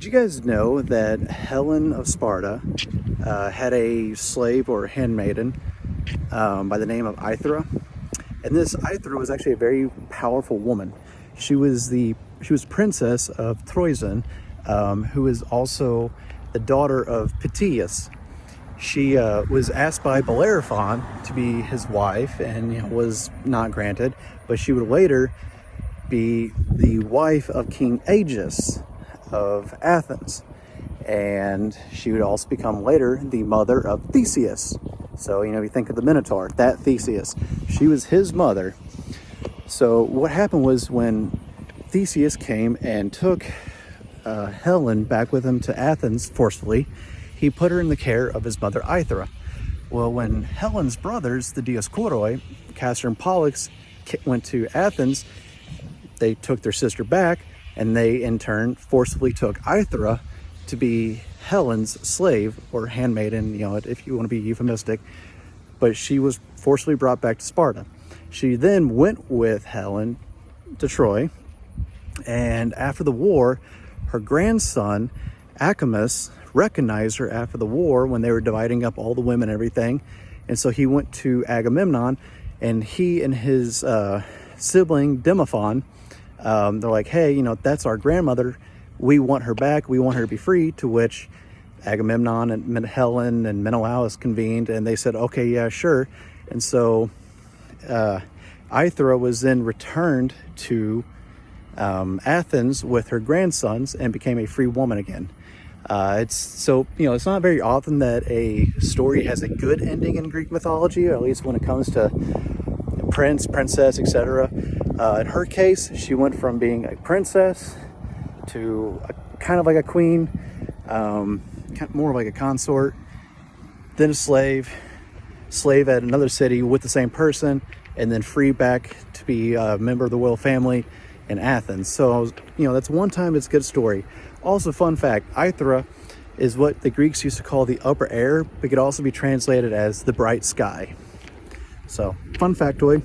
Did you guys know that Helen of Sparta had a slave or handmaiden by the name of Aethra? And this Aethra was actually a very powerful woman. She was princess of Troezen, who is also the daughter of Theseus. She was asked by Bellerophon to be his wife, and was not granted. But she would later be the wife of King Aegeus of Athens, and she would also become later the mother of Theseus. So you think of the Minotaur, that Theseus, she was his mother. So what happened was, when Theseus came and took Helen back with him to Athens forcefully, he put her in the care of his mother Aethra. Well, when Helen's brothers, the Dioscoroi, Castor and Pollux, went to Athens, they took their sister back, and they in turn forcibly took Aethra to be Helen's slave or handmaiden, if you want to be euphemistic. But she was forcibly brought back to Sparta. She then went with Helen to Troy, and after the war, her grandson Acamas recognized her after the war when they were dividing up all the women and everything. And so he went to Agamemnon, and he and his sibling Demophon, they're like, hey, that's our grandmother. We want her back. We want her to be free. To which Agamemnon and Helen and Menelaus convened, and they said, okay, yeah, sure. And so Aethra was then returned to Athens with her grandsons and became a free woman again. It's not very often that a story has a good ending in Greek mythology, or at least when it comes to prince, princess, etc. In her case, she went from being a princess to kind of like a queen, more like a consort, then a slave at another city with the same person, and then free back to be a member of the royal family in Athens. So, that's one time it's a good story. Also, fun fact, Aethra is what the Greeks used to call the upper air, but could also be translated as the bright sky. So, fun factoid.